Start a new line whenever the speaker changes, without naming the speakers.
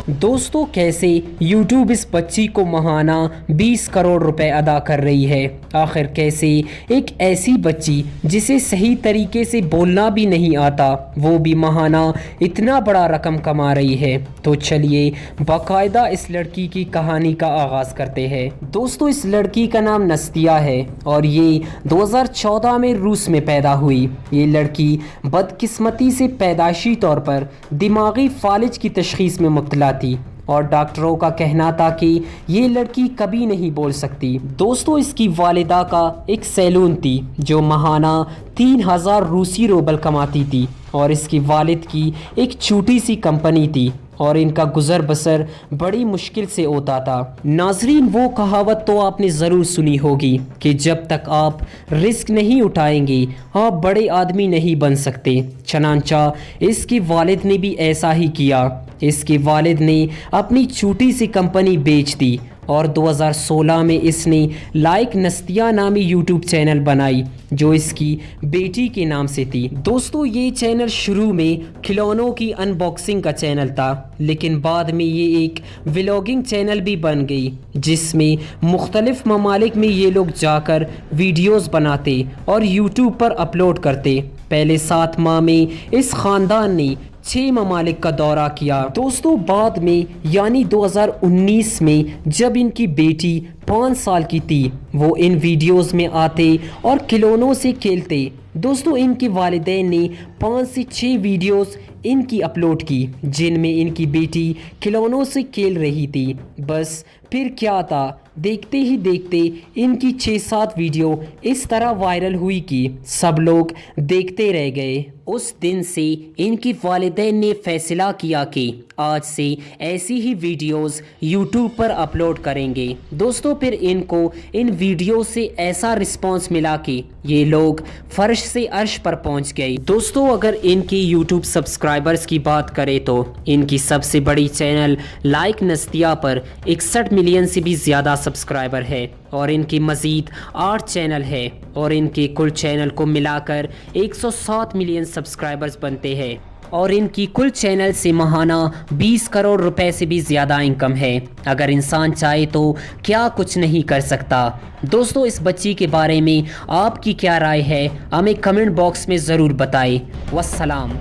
दोस्तों कैसे YouTube इस बच्ची को महाना 20 करोड़ रुपए अदा कर रही है। आखिर कैसे एक ऐसी बच्ची जिसे सही तरीके से बोलना भी नहीं आता वो भी महाना इतना बड़ा रकम कमा रही है। तो चलिए बाकायदा इस लड़की की कहानी का आगाज़ करते हैं। दोस्तों इस लड़की का नाम नस्तिया है और ये 2014 में रूस में पैदा हुई। ये लड़की बदकिस्मती से पैदाइशी तौर पर दिमागी फालिज की तशखीस में मुब्तला थी और डॉक्टरों का कहना था कि ये लड़की कभी नहीं बोल सकती। दोस्तों इसकी वालिदा का एक सैलून थी जो महाना 3000 रूसी रूबल कमाती थी और इसकी वालिद की एक छोटी सी कंपनी थी और इनका गुजर बसर बड़ी मुश्किल से होता था। नाजरीन वो कहावत तो आपने ज़रूर सुनी होगी कि जब तक आप रिस्क नहीं उठाएंगे आप बड़े आदमी नहीं बन सकते। चनांचा इसके वालिद ने भी ऐसा ही किया। इसके वालिद ने अपनी छोटी सी कंपनी बेच दी और 2016 में इसने लाइक नस्तिया नामी यूट्यूब चैनल बनाई जो इसकी बेटी के नाम से थी। दोस्तों ये चैनल शुरू में खिलौनों की अनबॉक्सिंग का चैनल था लेकिन बाद में ये एक व्लॉगिंग चैनल भी बन गई जिसमें मुख्तलिफ ममालिक में ये लोग जाकर वीडियोस बनाते और यूट्यूब पर अपलोड करते। पहले 7 माह में इस ख़ानदान ने 6 ममालिक का दौरा किया। दोस्तों बाद में यानी 2019 में जब इनकी बेटी 5 साल की थी वो इन वीडियोस में आते और खिलौनों से खेलते। दोस्तों इनके वालिदैन ने 5 से 6 वीडियोस इनकी अपलोड की जिनमें इनकी बेटी खिलौनों से खेल रही थी। बस फिर क्या था, देखते ही देखते इनकी 6-7 वीडियो इस तरह वायरल हुई कि सब लोग देखते रह गए। उस दिन से इनकी वालिदैन ने फैसला किया कि आज से ऐसी ही वीडियोस यूट्यूब पर अपलोड करेंगे। दोस्तों फिर इनको इन वीडियो से ऐसा रिस्पांस मिला कि ये लोग फर्श से अर्श पर पहुंच गए। दोस्तों अगर इनके यूट्यूब सब्सक्राइबर्स की बात करें तो इनकी सबसे बड़ी चैनल लाइक नस्तिया पर 61 मिलियन से भी ज़्यादा सब्सक्राइबर है और इनकी मज़ीद 8 चैनल है और इनके कुल चैनल को मिलाकर 107 मिलियन सब्सक्राइबर्स बनते हैं और इनकी कुल चैनल से महाना 20 करोड़ रुपए से भी ज़्यादा इनकम है। अगर इंसान चाहे तो क्या कुछ नहीं कर सकता। दोस्तों इस बच्ची के बारे में आपकी क्या राय है हमें कमेंट बॉक्स में ज़रूर बताएं। वस्सलाम।